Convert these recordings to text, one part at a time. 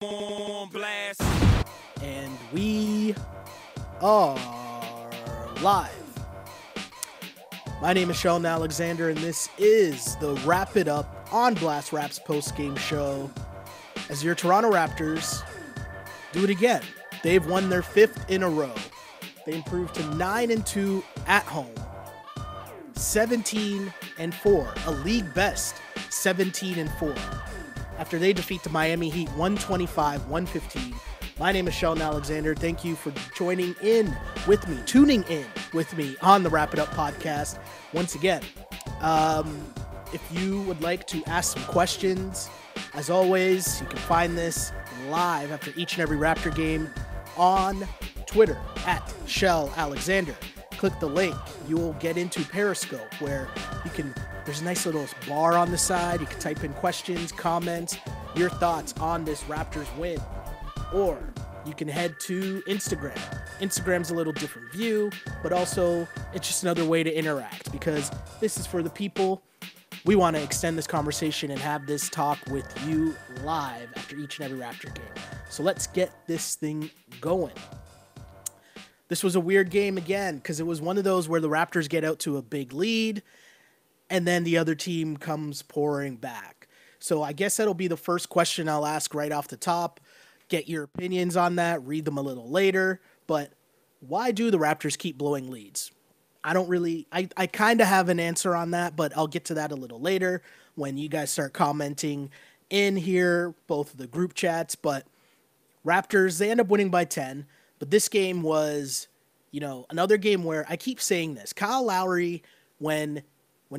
On blast. And we are live. My name is Sheldon Alexander, and this is the Wrap It Up on Blast Raps post-game show. As your Toronto Raptors do it again. They've won their fifth in a row. They improved to 9-2 at home. 17-4, a league best 17-4. After they defeat the Miami Heat 125-115. My name is Sheldon Alexander. Thank you for tuning in with me on the Wrap It Up podcast. Once again, if you would like to ask some questions, as always, you can find this live after each and every Raptor game on Twitter at Shell Alexander. Click the link. You will get into Periscope where you can, there's a nice little bar on the side. You can type in questions, comments, your thoughts on this Raptors win. Or you can head to Instagram. Instagram's a little different view, but also it's just another way to interact because this is for the people. We want to extend this conversation and have this talk with you live after each and every Raptor game. So let's get this thing going. This was a weird game again because it was one of those where the Raptors get out to a big lead and then the other team comes pouring back. So I guess that'll be the first question I'll ask right off the top. Get your opinions on that, read them a little later. But why do the Raptors keep blowing leads? I kind of have an answer on that, but I'll get to that a little later when you guys start commenting in here, both of the group chats. But Raptors, they end up winning by 10. But this game was, another game where I keep saying this. Kyle Lowry, when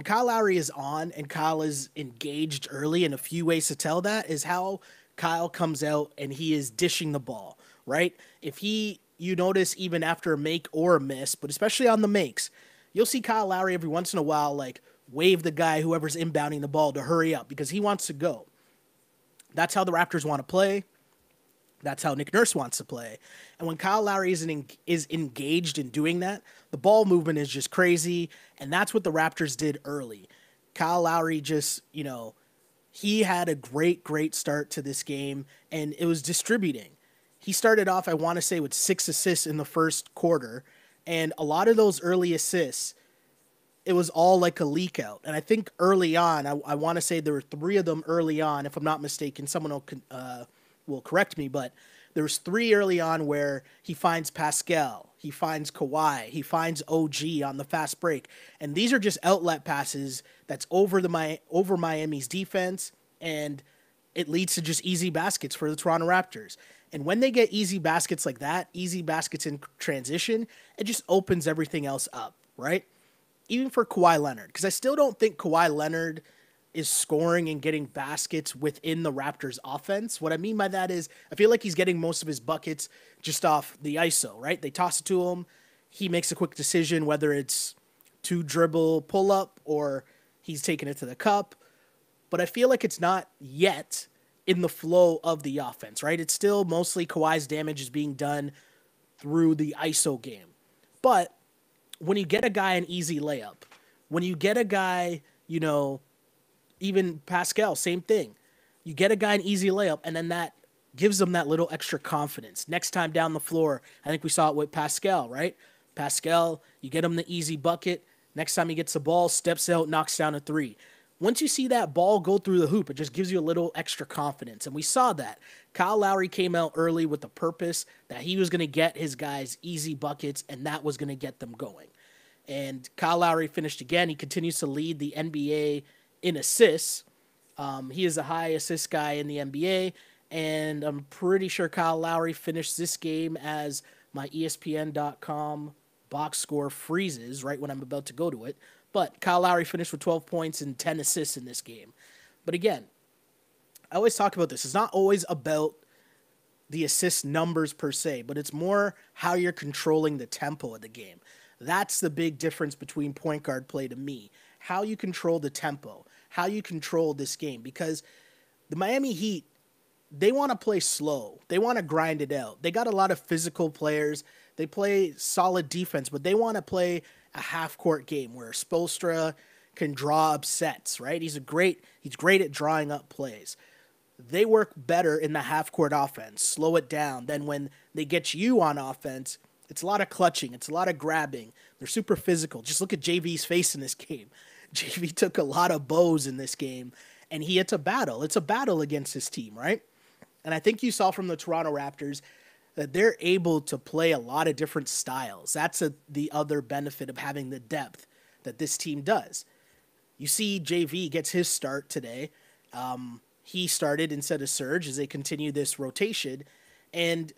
Kyle Lowry is on and Kyle is engaged early, and a few ways to tell that is how Kyle comes out and he is dishing the ball, right? You notice even after a make or a miss, but especially on the makes, you'll see Kyle Lowry every once in a while, wave the guy, whoever's inbounding the ball, to hurry up because he wants to go. That's how the Raptors want to play. That's how Nick Nurse wants to play. And when Kyle Lowry is engaged in doing that, the ball movement is just crazy. And that's what the Raptors did early. Kyle Lowry just, he had a great start to this game, and it was distributing. He started off, I want to say, with 6 assists in the first quarter. And a lot of those early assists, it was all like a leak out. And I think early on, I want to say there were 3 of them early on, if I'm not mistaken. Someone will correct me, but there was 3 early on where he finds Pascal, he finds Kawhi, he finds OG on the fast break, and these are just outlet passes that's over Miami's defense, and it leads to just easy baskets for the Toronto Raptors. And when they get easy baskets like that, easy baskets in transition, it just opens everything else up, right? Even for Kawhi Leonard, because I still don't think Kawhi Leonard is scoring and getting baskets within the Raptors offense. What I mean by that is I feel like he's getting most of his buckets just off the ISO, right? They toss it to him. He makes a quick decision, whether it's 2 dribble pull up or he's taking it to the cup. But I feel like it's not yet in the flow of the offense, right? It's still mostly Kawhi's damage is being done through the ISO game. But when you get a guy an easy layup, when you get a guy, even Pascal, same thing. You get a guy an easy layup, and then that gives them that little extra confidence. Next time down the floor, I think we saw it with Pascal, right? Pascal, you get him the easy bucket. Next time he gets the ball, steps out, knocks down a 3. Once you see that ball go through the hoop, it just gives you a little extra confidence. And we saw that. Kyle Lowry came out early with the purpose that he was going to get his guys easy buckets, and that was going to get them going. And Kyle Lowry finished again. He continues to lead the NBA in assists. He is a high assist guy in the NBA, and I'm pretty sure Kyle Lowry finished this game as my ESPN.com box score freezes right when I'm about to go to it. But Kyle Lowry finished with 12 points and 10 assists in this game. But again, I always talk about this. It's not always about the assist numbers per se, but it's more how you're controlling the tempo of the game. That's the big difference between point guard play to me. How you control the tempo, how you control this game. Because the Miami Heat, they want to play slow. They want to grind it out. They got a lot of physical players. They play solid defense, but they want to play a half-court game where Spoelstra can draw up sets, right? He's great at drawing up plays. they work better in the half-court offense, slow it down. Then when they get you on offense, it's a lot of clutching. It's a lot of grabbing. They're super physical. Just look at JV's face in this game. JV took a lot of bows in this game, and it's a battle. It's a battle against his team, right? And I think you saw from the Toronto Raptors that they're able to play a lot of different styles. That's the other benefit of having the depth that this team does. You see JV gets his start today. He started instead of Serge as they continue this rotation. And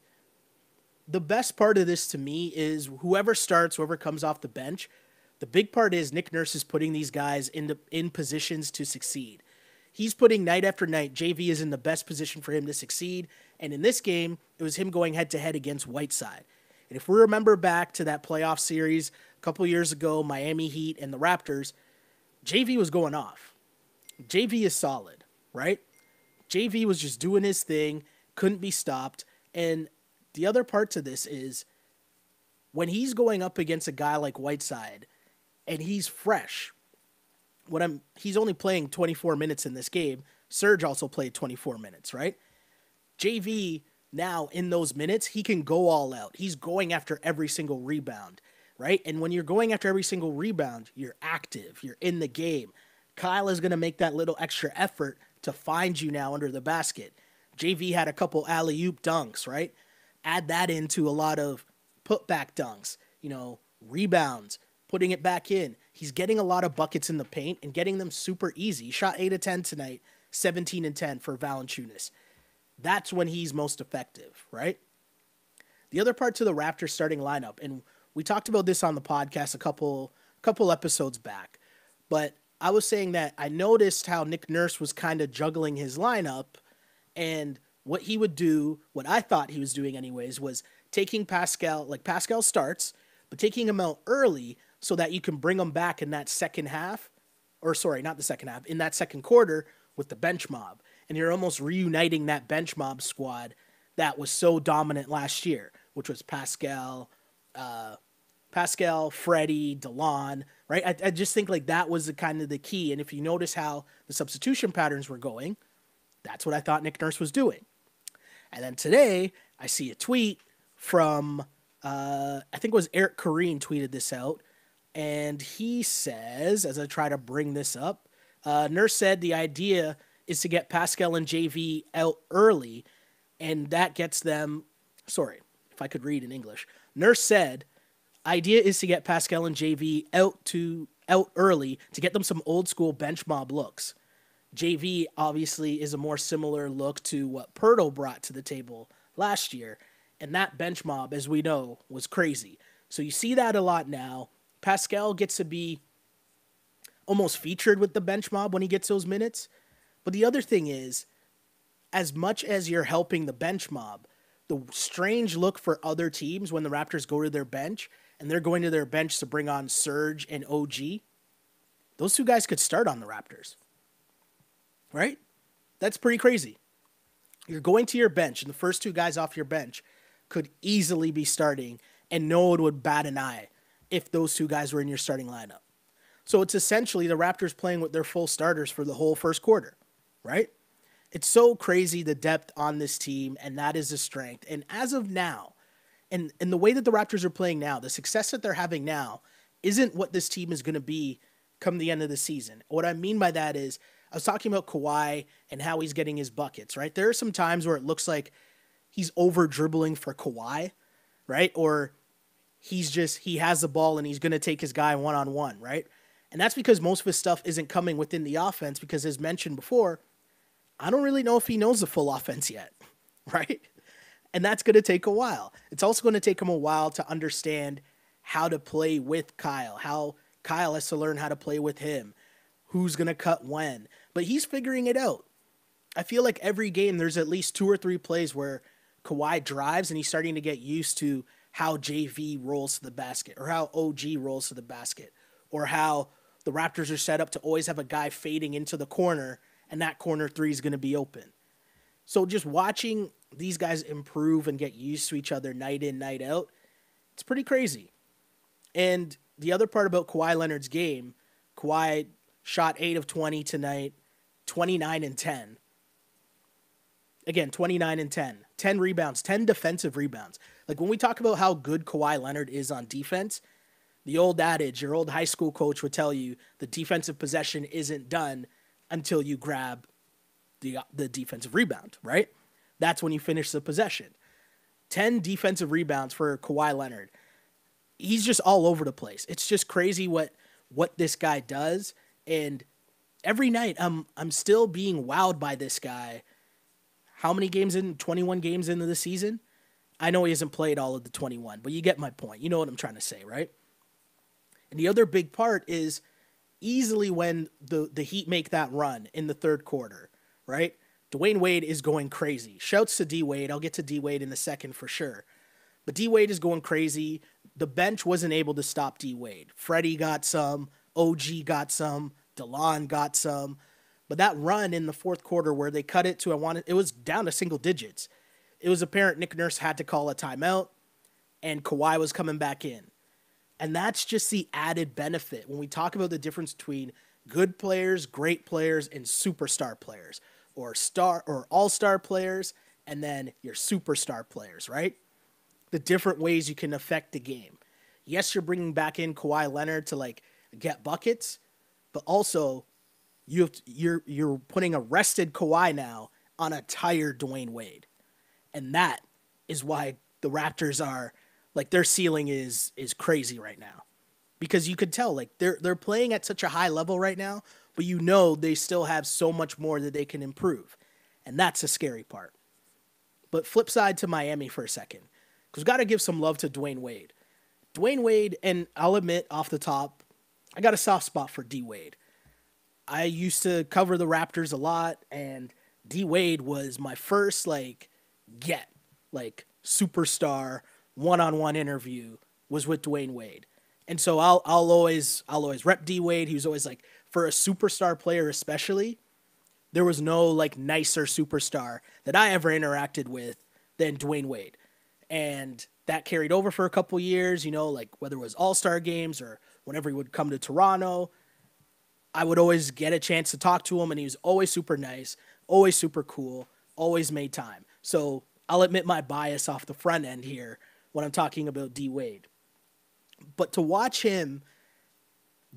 the best part of this to me is whoever starts, whoever comes off the bench, the big part is Nick Nurse is putting these guys in positions to succeed. He's putting night after night, JV is in the best position for him to succeed. And in this game, it was him going head-to-head against Whiteside. And if we remember back to that playoff series a couple years ago, Miami Heat and the Raptors, JV was going off. JV is solid, right? JV was just doing his thing, couldn't be stopped. And the other part to this is when he's going up against a guy like Whiteside and he's fresh, he's only playing 24 minutes in this game. Serge also played 24 minutes, right? JV now in those minutes, he can go all out. He's going after every single rebound, right? And when you're going after every single rebound, you're active, you're in the game. Kyle is going to make that little extra effort to find you now under the basket. JV had a couple alley-oop dunks, right? Add that into a lot of putback dunks, rebounds, putting it back in. He's getting a lot of buckets in the paint and getting them super easy. He shot 8 of 10 tonight, 17 and 10 for Valanciunas. That's when he's most effective, right? The other part to the Raptors starting lineup, and we talked about this on the podcast a couple episodes back, but I was saying that I noticed how Nick Nurse was kind of juggling his lineup, and what he would do, what I thought he was doing anyways, was taking Pascal, like Pascal starts, but taking him out early so that you can bring him back in that second half, or sorry, not the second half, in that second quarter with the bench mob. And you're almost reuniting that bench mob squad that was so dominant last year, which was Pascal, Freddie, DeLon, right? I just think like that was the kind of the key. And if you notice how the substitution patterns were going, that's what I thought Nick Nurse was doing. And then today I see a tweet from, I think it was Eric Koreen tweeted this out. And he says, as I try to bring this up, Nurse said the idea is to get Pascal and JV out early, and that gets them, sorry, if I could read in English. Nurse said, idea is to get Pascal and JV out early to get them some old school bench mob looks. JV obviously is a more similar look to what Pirtle brought to the table last year, and that bench mob, as we know, was crazy. So you see that a lot now. Pascal gets to be almost featured with the bench mob when he gets those minutes. But the other thing is, as much as you're helping the bench mob, the strange look for other teams when the Raptors go to their bench, and they're going to their bench to bring on Serge and OG, those two guys could start on the Raptors. Right? That's pretty crazy. You're going to your bench, and the first two guys off your bench could easily be starting, and no one would bat an eye if those two guys were in your starting lineup. So it's essentially the Raptors playing with their full starters for the whole first quarter, right? It's so crazy, the depth on this team, and that is a strength. And as of now, and the way that the Raptors are playing now, the success that they're having now isn't what this team is going to be come the end of the season. What I mean by that is, I was talking about Kawhi and how he's getting his buckets, right? There are some times where it looks like he's over dribbling for Kawhi, right? Or he has the ball and he's going to take his guy one-on-one, right? And that's because most of his stuff isn't coming within the offense because, as mentioned before, I don't really know if he knows the full offense yet, right? And that's going to take a while. It's also going to take him a while to understand how to play with Kyle, how Kyle has to learn how to play with him, who's going to cut when. But he's figuring it out. I feel like every game there's at least 2 or 3 plays where Kawhi drives and he's starting to get used to how JV rolls to the basket or how OG rolls to the basket or how the Raptors are set up to always have a guy fading into the corner and that corner 3 is going to be open. So just watching these guys improve and get used to each other night in, night out, it's pretty crazy. And the other part about Kawhi Leonard's game, Kawhi shot 8 of 20 tonight, 29 and 10. Again, 29 and 10. 10 rebounds, 10 defensive rebounds. Like when we talk about how good Kawhi Leonard is on defense, the old adage, your old high school coach would tell you the defensive possession isn't done until you grab the defensive rebound, right? That's when you finish the possession. 10 defensive rebounds for Kawhi Leonard. He's just all over the place. It's just crazy what this guy does. And every night I'm still being wowed by this guy. How many games in? 21 games into the season? I know he hasn't played all of the 21, but you get my point. You know what I'm trying to say, right? And the other big part is easily when the Heat make that run in the third quarter, right? Dwyane Wade is going crazy. Shouts to D Wade. I'll get to D Wade in a second for sure. But D Wade is going crazy. The bench wasn't able to stop D Wade. Freddie got some. OG got some. DeLon got some. But that run in the fourth quarter where they cut it to, it was down to single digits. It was apparent Nick Nurse had to call a timeout, and Kawhi was coming back in. And that's just the added benefit when we talk about the difference between good players, great players, and superstar players, or all-star players, and then your superstar players, right? The different ways you can affect the game. Yes, you're bringing back in Kawhi Leonard to like get buckets, but also you're putting a rested Kawhi now on a tired Dwyane Wade. And that is why the Raptors are like their ceiling is crazy right now. Because you could tell like they're playing at such a high level right now, but you know they still have so much more that they can improve. And that's the scary part. But flip side to Miami for a second. Because we've got to give some love to Dwyane Wade. Dwyane Wade, and I'll admit off the top, I got a soft spot for D Wade. I used to cover the Raptors a lot, and D Wade was my first superstar one-on-one interview was with Dwyane Wade. And so I'll always rep D Wade. He was always like, for a superstar player especially, there was no like nicer superstar that I ever interacted with than Dwyane Wade. And that carried over for a couple years, like whether it was All-Star games or whenever he would come to Toronto, I would always get a chance to talk to him, and he was always super nice, always super cool, always made time. So I'll admit my bias off the front end here when I'm talking about D Wade. But to watch him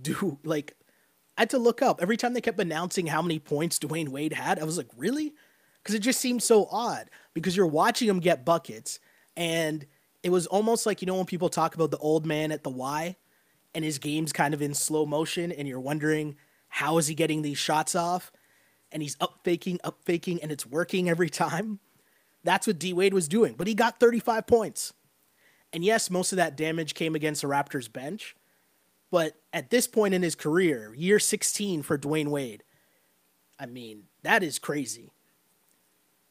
do, I had to look up. Every time they kept announcing how many points Dwyane Wade had, I was like, really? Because it just seemed so odd. Because you're watching him get buckets, and it was almost like, when people talk about the old man at the Y, and his game's kind of in slow motion, and you're wondering, how is he getting these shots off? And he's up faking, and it's working every time. That's what D Wade was doing. But he got 35 points. And yes, most of that damage came against the Raptors bench. But at this point in his career, year 16 for Dwyane Wade, I mean, that is crazy.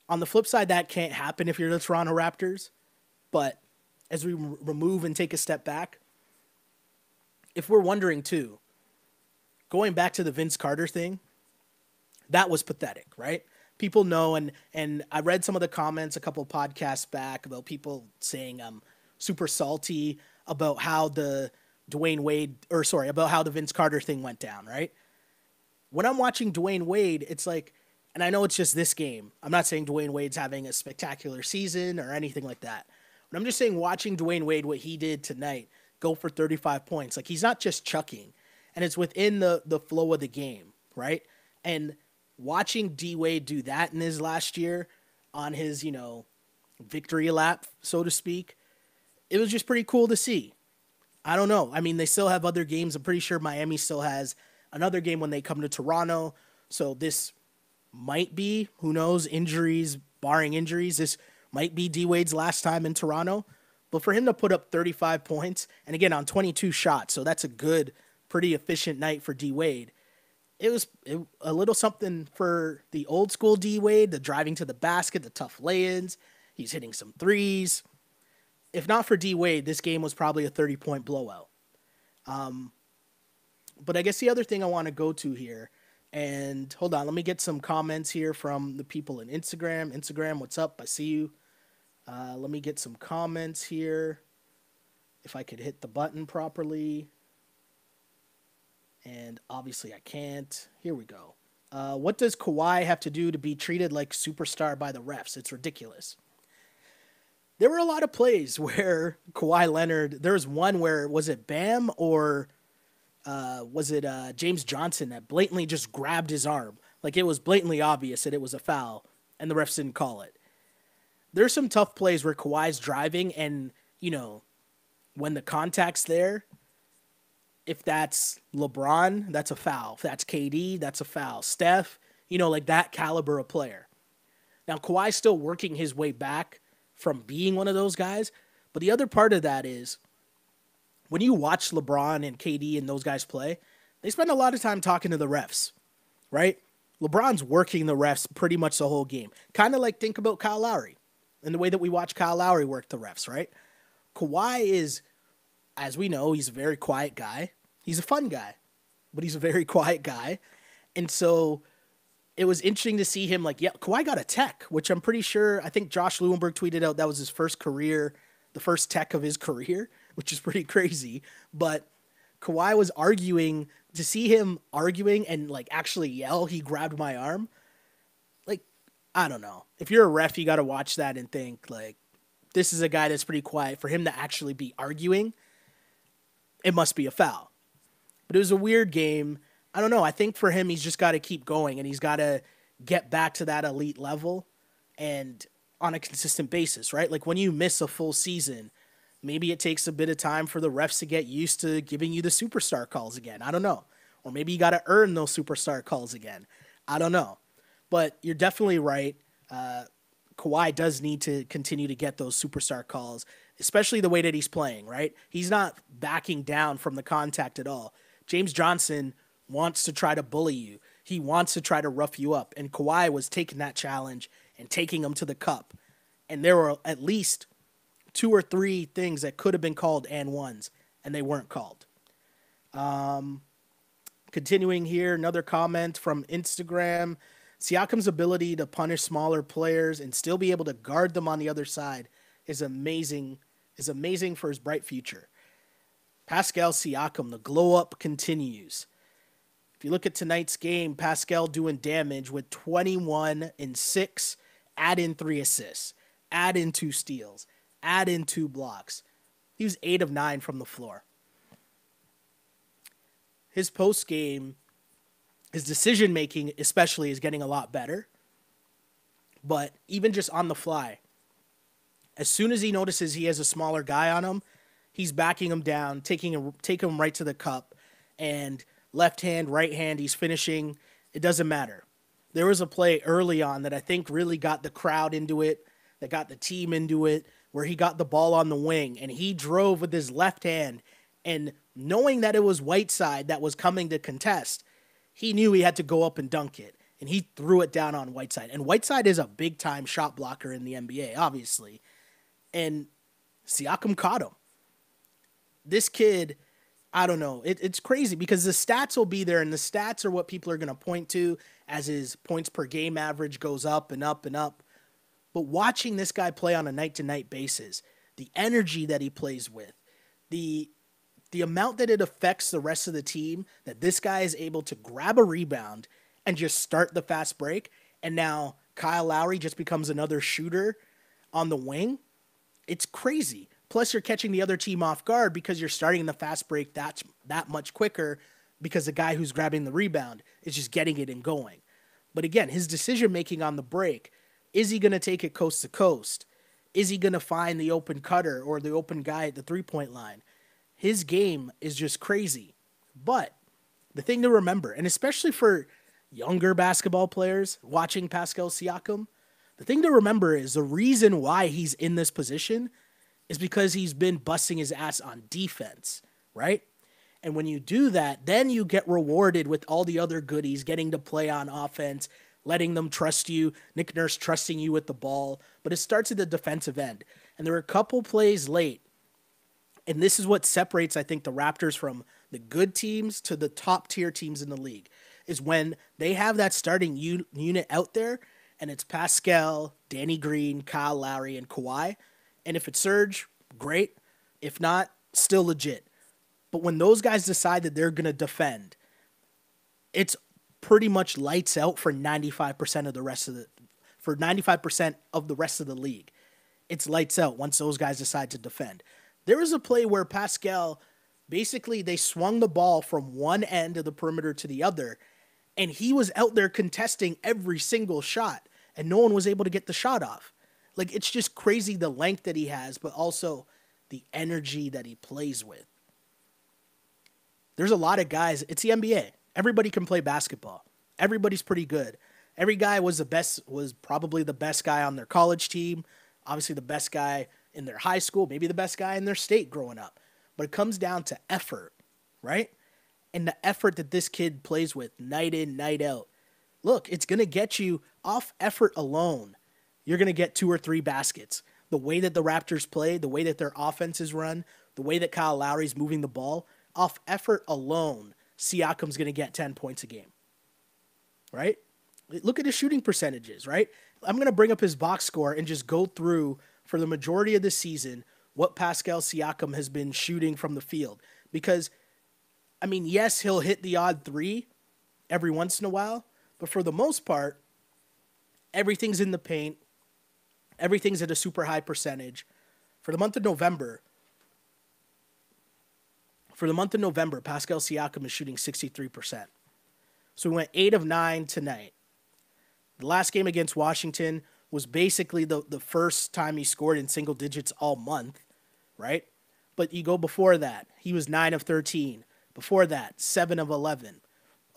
On the flip side, that can't happen if you're the Toronto Raptors. But as we remove and take a step back, if we're wondering too, going back to the Vince Carter thing, that was pathetic, right? People know, and I read some of the comments a couple podcasts back about people saying super salty about how the about how the Vince Carter thing went down, right? When I'm watching Dwyane Wade, it's like, and I know it's just this game. I'm not saying Dwyane Wade's having a spectacular season or anything like that. But I'm just saying watching Dwyane Wade, what he did tonight, go for 35 points. Like, he's not just chucking, and it's within the flow of the game, right? And watching D Wade do that in his last year on his, victory lap, so to speak, it was just pretty cool to see. I don't know. I mean, they still have other games. I'm pretty sure Miami still has another game when they come to Toronto. So this might be, who knows, barring injuries, this might be D Wade's last time in Toronto. But for him to put up 35 points, and again, on 22 shots, so that's a good, pretty efficient night for D Wade. It was a little something for the old school D Wade, the driving to the basket, the tough lay-ins. He's hitting some threes. If not for D Wade, this game was probably a 30-point blowout. But I guess the other thing I want to go to here, and hold on, let me get some comments here from the people in Instagram. Instagram, what's up? I see you. Let me get some comments here. If I could hit the button properly. And obviously I can't. Here we go. What does Kawhi have to do to be treated like superstar by the refs? It's ridiculous. There were a lot of plays where Kawhi Leonard, there was one where, was it Bam or was it James Johnson that blatantly just grabbed his arm? Like, it was blatantly obvious that it was a foul, and the refs didn't call it. There's some tough plays where Kawhi's driving, and, you know, when the contact's there, if that's LeBron, that's a foul. If that's KD, that's a foul. Steph, you know, like that caliber of player. Now, Kawhi's still working his way back from being one of those guys, but the other part of that is when you watch LeBron and KD and those guys play, they spend a lot of time talking to the refs, right? LeBron's working the refs pretty much the whole game. Kind of like think about Kyle Lowry and the way that we watch Kyle Lowry work the refs, right? Kawhi is, as we know, he's a very quiet guy. He's a fun guy, but he's a very quiet guy. And so it was interesting to see him like, yeah, Kawhi got a tech, which I'm pretty sure, I think Josh Lewenberg tweeted out that was his first career, the first tech of his career, which is pretty crazy. But Kawhi was arguing, to see him arguing and like actually yell, he grabbed my arm. Like, I don't know. If you're a ref, you got to watch that and think like, this is a guy that's pretty quiet. For him to actually be arguing, it must be a foul. But it was a weird game. I don't know. I think for him, he's just got to keep going and he's got to get back to that elite level and on a consistent basis, right? Like when you miss a full season, maybe it takes a bit of time for the refs to get used to giving you the superstar calls again. I don't know. Or maybe you got to earn those superstar calls again. I don't know. But you're definitely right. Kawhi does need to continue to get those superstar calls, especially the way that he's playing, right? He's not backing down from the contact at all. James Johnson wants to try to bully you. He wants to try to rough you up. And Kawhi was taking that challenge and taking him to the cup. And there were at least 2 or 3 things that could have been called and ones, and they weren't called. Continuing here, another comment from Instagram. Siakam's ability to punish smaller players and still be able to guard them on the other side is amazing for his bright future. Pascal Siakam, the glow up continues. If you look at tonight's game, Pascal doing damage with 21 and 6, add in 3 assists, add in 2 steals, add in 2 blocks. He was 8 of 9 from the floor. His post game, his decision-making especially is getting a lot better. But even just on the fly, as soon as he notices he has a smaller guy on him, he's backing him down, taking him right to the cup. And left hand, right hand, he's finishing. It doesn't matter. There was a play early on that I think really got the crowd into it, that got the team into it, where he got the ball on the wing, and he drove with his left hand. And knowing that it was Whiteside that was coming to contest, he knew he had to go up and dunk it, and he threw it down on Whiteside. And Whiteside is a big-time shot blocker in the NBA, obviously. And Siakam caught him. This kid, I don't know. It's crazy because the stats will be there, and the stats are what people are going to point to as his points per game average goes up and up and up. But watching this guy play on a night-to-night basis, the energy that he plays with, the amount that it affects the rest of the team, that this guy is able to grab a rebound and just start the fast break, and now Kyle Lowry just becomes another shooter on the wing, it's crazy. Plus, you're catching the other team off guard because you're starting the fast break that much quicker because the guy who's grabbing the rebound is just getting it and going. But again, his decision-making on the break, is he going to take it coast to coast? Is he going to find the open cutter or the open guy at the three-point line? His game is just crazy. But the thing to remember, and especially for younger basketball players watching Pascal Siakam, the thing to remember is the reason why he's in this position is because he's been busting his ass on defense, right? And when you do that, then you get rewarded with all the other goodies, getting to play on offense, letting them trust you, Nick Nurse trusting you with the ball. But it starts at the defensive end. And there were a couple plays late. And this is what separates, I think, the Raptors from the good teams to the top tier teams in the league, is when they have that starting unit out there, and it's Pascal, Danny Green, Kyle Lowry, and Kawhi. And if it's Serge, great. If not, still legit. But when those guys decide that they're going to defend, it's pretty much lights out for 95% of the rest of the league. It's lights out once those guys decide to defend. There was a play where Pascal, basically they swung the ball from one end of the perimeter to the other, and he was out there contesting every single shot, and no one was able to get the shot off. Like, it's just crazy the length that he has, but also the energy that he plays with. There's a lot of guys. It's the NBA. Everybody can play basketball. Everybody's pretty good. Every guy was probably the best guy on their college team, obviously the best guy in their high school, maybe the best guy in their state growing up. But it comes down to effort, right? And the effort that this kid plays with night in, night out. Look, it's going to get you off effort alone. You're going to get 2 or 3 baskets. The way that the Raptors play, the way that their offense is run, the way that Kyle Lowry's moving the ball, off effort alone, Siakam's going to get 10 points a game, right? Look at his shooting percentages, right? I'm going to bring up his box score and just go through for the majority of the season what Pascal Siakam has been shooting from the field. Because, I mean, yes, he'll hit the odd 3 every once in a while, but for the most part, everything's in the paint. Everything's at a super high percentage. For the month of November, Pascal Siakam is shooting 63%. So we went 8 of 9 tonight. The last game against Washington was basically the first time he scored in single digits all month, right? But you go before that, he was 9 of 13. Before that, 7 of 11.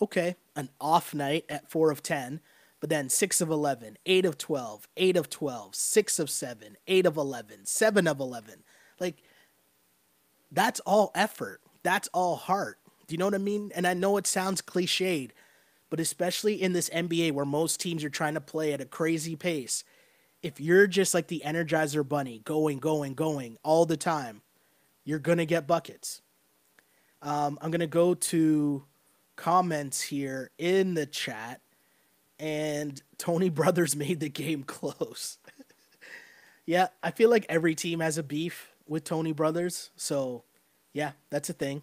Okay, an off night at 4 of 10, but then 6 of 11, 8 of 12, 8 of 12, 6 of 7, 8 of 11, 7 of 11. Like, that's all effort. That's all heart. Do you know what I mean? And I know it sounds cliched, but especially in this NBA where most teams are trying to play at a crazy pace, if you're just like the Energizer Bunny, going all the time, you're going to get buckets. I'm going to go to comments here in the chat, and Tony Brothers made the game close. Yeah, I feel like every team has a beef with Tony Brothers, so yeah, that's a thing.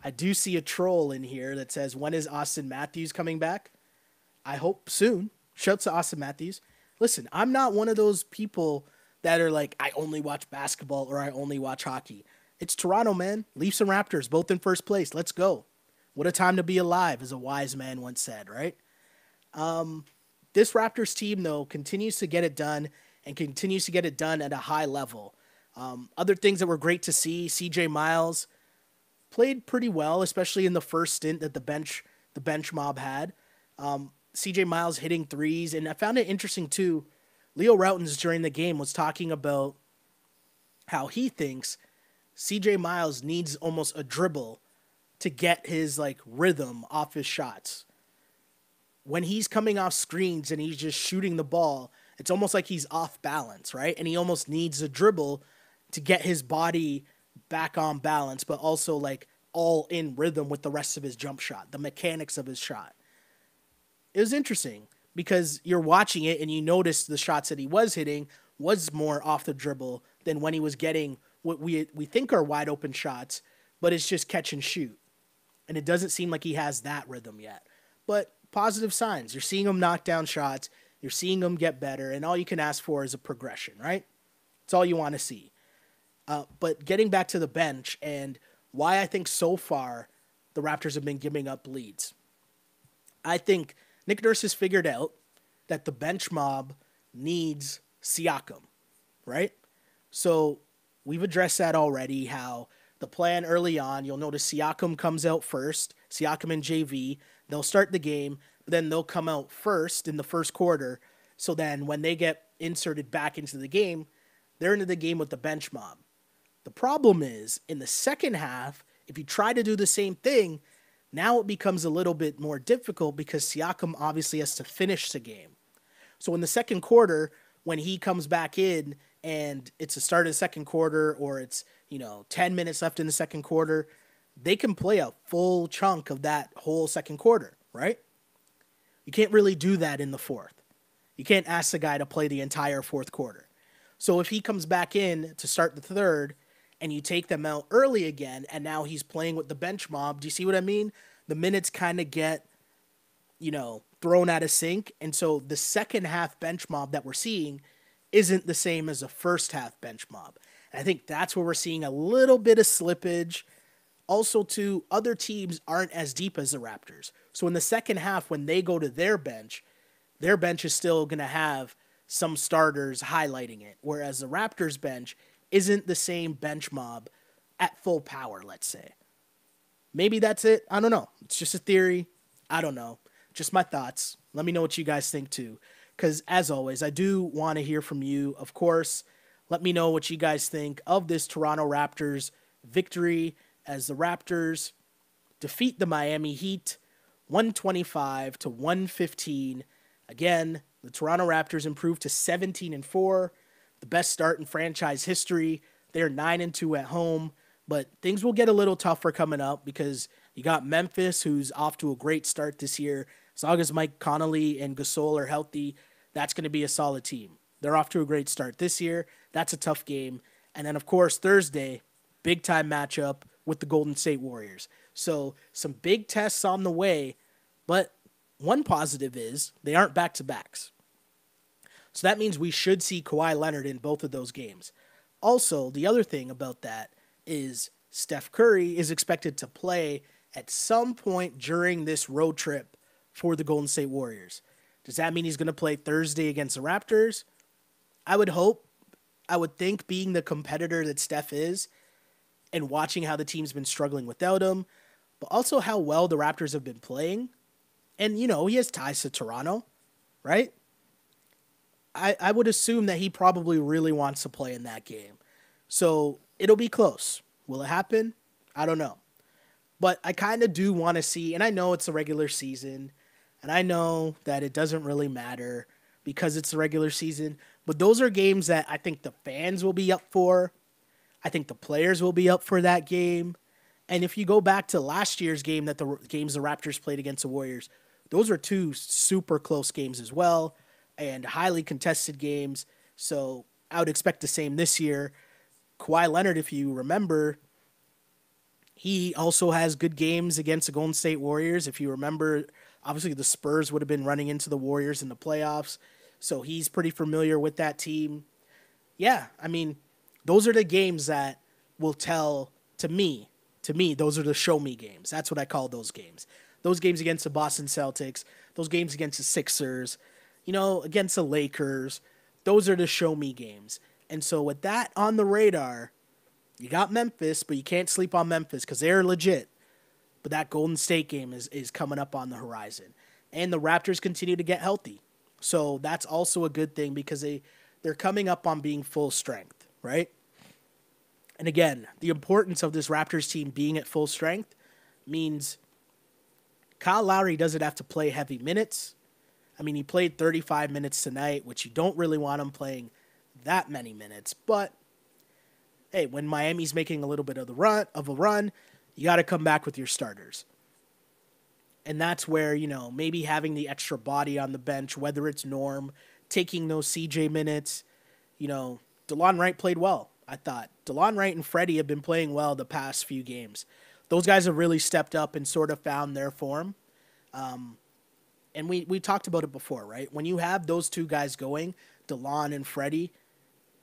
I do see a troll in here that says, when is Austin Matthews coming back? I hope soon. Shouts to Austin Matthews. Listen, I'm not one of those people that are like, I only watch basketball or I only watch hockey. It's Toronto, man. Leafs and Raptors, both in first place. Let's go. What a time to be alive, as a wise man once said, right? This Raptors team, though, continues to get it done and continues to get it done at a high level. Other things that were great to see, CJ Miles played pretty well, especially in the first stint that the bench mob had. CJ Miles hitting threes, and I found it interesting too. Leo Routens during the game was talking about how he thinks CJ Miles needs almost a dribble to get his like rhythm off his shots. When he's coming off screens and he's just shooting the ball, it's almost like he's off balance, right? And he almost needs a dribble to get his body back on balance, but also like all in rhythm with the rest of his jump shot, the mechanics of his shot. It was interesting because you're watching it and you notice the shots that he was hitting was more off the dribble than when he was getting what we think are wide open shots, but it's just catch and shoot. And it doesn't seem like he has that rhythm yet. But positive signs. You're seeing him knock down shots. You're seeing him get better. And all you can ask for is a progression, right? It's all you want to see. But getting back to the bench and why I think so far the Raptors have been giving up leads. I think Nick Nurse has figured out that the bench mob needs Siakam, right? So we've addressed that already, how the plan early on, you'll notice Siakam comes out first, Siakam and JV, they'll start the game, but then they'll come out first in the first quarter, so then when they get inserted back into the game, they're into the game with the bench mob. The problem is, in the second half, if you try to do the same thing, now it becomes a little bit more difficult because Siakam obviously has to finish the game. So in the second quarter, when he comes back in and it's the start of the second quarter or it's, 10 minutes left in the second quarter, they can play a full chunk of that whole second quarter, right? You can't really do that in the fourth. You can't ask the guy to play the entire fourth quarter. So if he comes back in to start the third and you take them out early again and now he's playing with the bench mob, do you see what I mean? the minutes kind of get, thrown out of sync. And so the second half bench mob that we're seeing isn't the same as a first half bench mob. And I think that's where we're seeing a little bit of slippage. Also, too, other teams aren't as deep as the Raptors. So in the second half, when they go to their bench is still going to have some starters highlighting it. Whereas the Raptors bench isn't the same bench mob at full power, let's say. Maybe that's it. I don't know. It's just a theory. I don't know. Just my thoughts. Let me know what you guys think too. Because as always, I do want to hear from you. Of course, let me know what you guys think of this Toronto Raptors victory as the Raptors defeat the Miami Heat 125-115. Again, the Toronto Raptors improved to 17-4, the best start in franchise history. They're 9-2 at home, but things will get a little tougher coming up because you got Memphis, who's off to a great start this year. As long as Mike Conley and Gasol are healthy, that's going to be a solid team. They're off to a great start this year. That's a tough game. And then, of course, Thursday, big-time matchup with the Golden State Warriors. So some big tests on the way, but one positive is they aren't back-to-backs. So that means we should see Kawhi Leonard in both of those games. Also, the other thing about that is Steph Curry is expected to play at some point during this road trip for the Golden State Warriors. Does that mean he's going to play Thursday against the Raptors? I would hope. I would think, being the competitor that Steph is and watching how the team's been struggling without him, but also how well the Raptors have been playing. And, he has ties to Toronto, right? I would assume that he probably really wants to play in that game. So it'll be close. Will it happen? I don't know. But I kind of do want to see, and I know it's a regular season, and I know that it doesn't really matter because it's the regular season, but those are games that I think the fans will be up for. I think the players will be up for that game. And if you go back to last year's game, the Raptors played against the Warriors, those were two super close games as well and highly contested games. So I would expect the same this year. Kawhi Leonard, if you remember, he also has good games against the Golden State Warriors. If you remember, obviously the Spurs would have been running into the Warriors in the playoffs. So he's pretty familiar with that team. Yeah, I mean, those are the games that will tell, to me, those are the show me games. That's what I call those games. Those games against the Boston Celtics, those games against the Sixers, against the Lakers, those are the show me games. And so with that on the radar, you got Memphis, but you can't sleep on Memphis because they're legit. But that Golden State game is coming up on the horizon. And the Raptors continue to get healthy. So that's also a good thing because they're coming up on being full strength, right? And again, the importance of this Raptors team being at full strength means Kyle Lowry doesn't have to play heavy minutes. I mean, he played 35 minutes tonight, which you don't really want him playing that many minutes. But, hey, when Miami's making a little bit of a run, you got to come back with your starters. And that's where, maybe having the extra body on the bench, whether it's Norm, taking those CJ minutes, DeLon Wright played well, I thought. DeLon Wright and Freddie have been playing well the past few games. Those guys have really stepped up and sort of found their form. And we talked about it before, right? When you have those two guys going, DeLon and Freddie,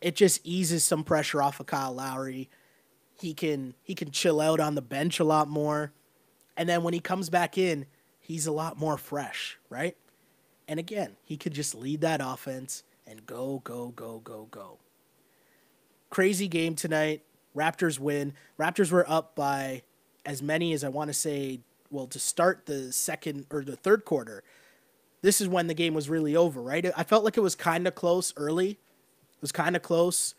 it just eases some pressure off of Kyle Lowry. He can chill out on the bench a lot more. And then when he comes back in, he's a lot more fresh, right? And again, he could just lead that offense and go. Crazy game tonight. Raptors win. Raptors were up by as many as I want to say, to start the second or the third quarter. This is when the game was really over, right? I felt like it was kind of close early. It was kind of close.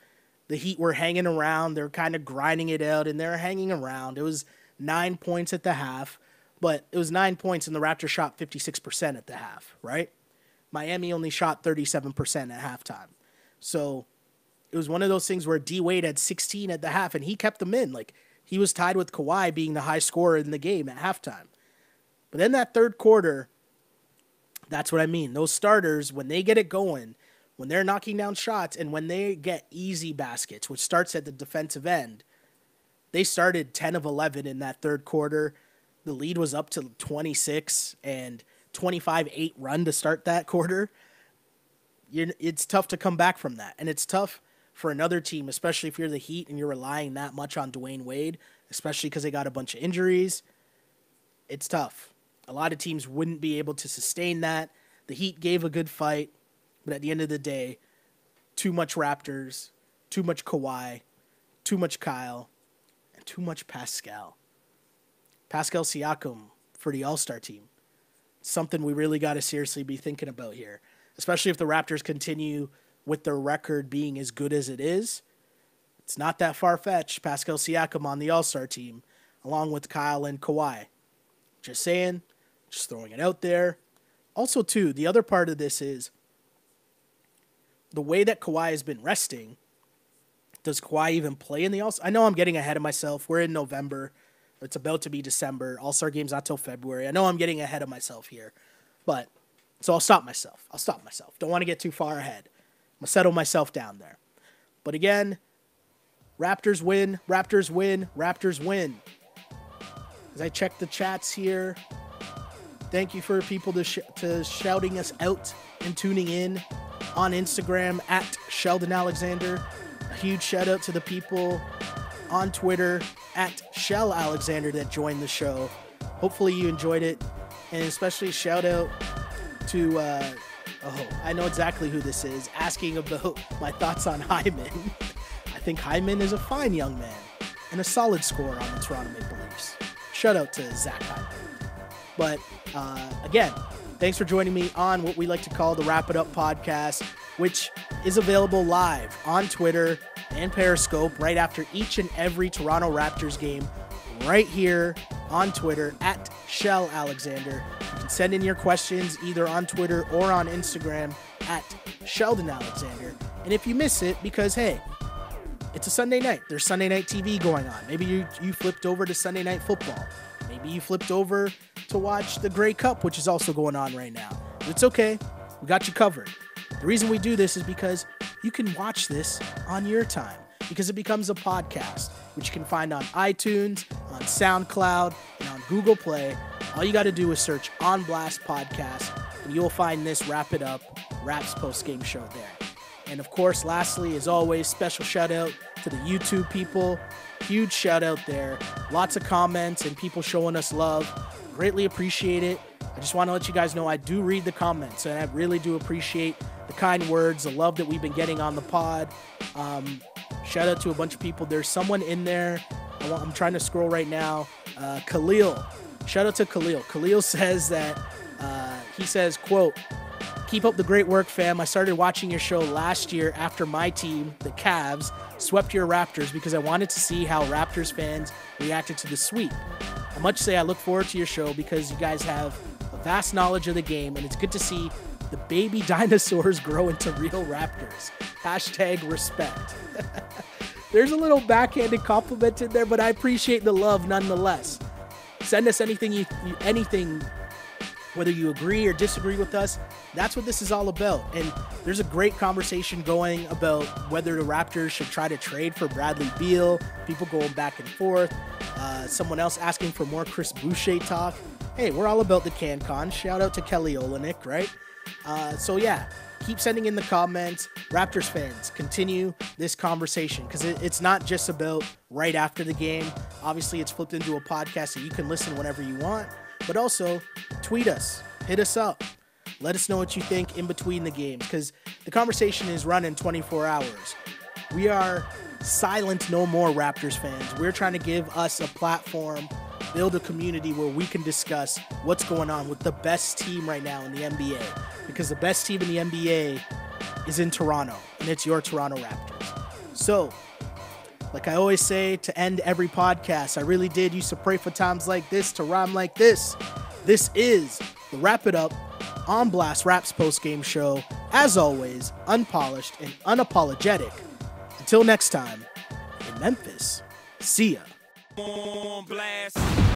The Heat were hanging around. They were kind of grinding it out, and they were hanging around. It was 9 points at the half, but it was 9 points, and the Raptors shot 56% at the half, right? Miami only shot 37% at halftime. So it was one of those things where D Wade had 16 at the half, and he kept them in. Like, he was tied with Kawhi being the high scorer in the game at halftime. But then that third quarter, that's what I mean. Those starters, when they get it going, when they're knocking down shots, and when they get easy baskets, which starts at the defensive end, they started 10 of 11 in that third quarter. the lead was up to 26 and 25-8 run to start that quarter, it's tough to come back from that. And it's tough for another team, especially if you're the Heat and you're relying that much on Dwyane Wade, especially because they got a bunch of injuries. It's tough. A lot of teams wouldn't be able to sustain that. The Heat gave a good fight, but at the end of the day, too much Raptors, too much Kawhi, too much Kyle, and too much Pascal. Pascal Siakam for the All-Star team. Something we really got to seriously be thinking about here, especially if the Raptors continue with their record being as good as it is. It's not that far-fetched. Pascal Siakam on the All-Star team, along with Kyle and Kawhi. Just saying, just throwing it out there. Also, too, the other part of this is the way that Kawhi has been resting. Does Kawhi even play in the All-Star? I know I'm getting ahead of myself. We're in November. It's about to be December. All-Star game's not till February. I know I'm getting ahead of myself here. But, so I'll stop myself. Don't want to get too far ahead. I'm going to settle myself down there. But again, Raptors win, Raptors win, Raptors win. As I check the chats here, thank you for people to shouting us out and tuning in on Instagram at Sheldon Alexander. A huge shout out to the people on Twitter at Shell Alexander that joined the show. Hopefully you enjoyed it, and especially shout out to I know exactly who this is, asking about my thoughts on Hyman. I think Hyman is a fine young man and a solid scorer on the Toronto Maple Leafs. Shout out to Zach Hyman. But again, thanks for joining me on what we like to call the Wrap It Up podcast, which is available live on Twitter and Periscope right after each and every Toronto Raptors game, right here on Twitter at Shell Alexander. You can send in your questions either on Twitter or on Instagram at Sheldon Alexander. And if you miss it, because hey, it's a Sunday night, there's Sunday night TV going on. Maybe you flipped over to Sunday Night Football. Maybe you flipped over to watch the Grey Cup, which is also going on right now. It's okay. We got you covered. The reason we do this is because you can watch this on your time, because it becomes a podcast, which you can find on iTunes, on SoundCloud, and on Google Play. All you got to do is search On Blast Podcast, and you'll find this Wrap It Up Raps post-game show there. And of course, lastly, as always, special shout out to the YouTube people. Huge shout out there. Lots of comments and people showing us love. Greatly appreciate it. I just want to let you guys know I do read the comments, and I really do appreciate the kind words, the love that we've been getting on the pod. Shout out to a bunch of people. There's someone in there. I'm trying to scroll right now. Khalil. Shout out to Khalil. Khalil says that, he says, quote, "Keep up the great work, fam. I started watching your show last year after my team, the Cavs, swept your Raptors because I wanted to see how Raptors fans reacted to the sweep. I must say I look forward to your show because you guys have a vast knowledge of the game, and it's good to see the baby dinosaurs grow into real Raptors. Hashtag respect." There's a little backhanded compliment in there, but I appreciate the love nonetheless. Send us anything, anything, whether you agree or disagree with us. That's what this is all about. And there's a great conversation going about whether the Raptors should try to trade for Bradley Beal. People going back and forth. Someone else asking for more Chris Boucher talk. Hey, we're all about the CanCon. Shout out to Kelly Olynyk, right? So yeah, keep sending in the comments. Raptors fans, continue this conversation, because it's not just about right after the game. Obviously, it's flipped into a podcast so you can listen whenever you want. But also, tweet us. Hit us up. Let us know what you think in between the games, because the conversation is running 24 hours. We are silent no more, Raptors fans. We're trying to give us a platform, build a community where we can discuss what's going on with the best team right now in the NBA, because the best team in the NBA is in Toronto, and it's your Toronto Raptors. So, like I always say to end every podcast, I really did used to pray for times like this, to rhyme like this. This is the Wrap It Up On Blast Raps post-game show. As always, unpolished and unapologetic. Until next time, in Memphis, see ya. On blast.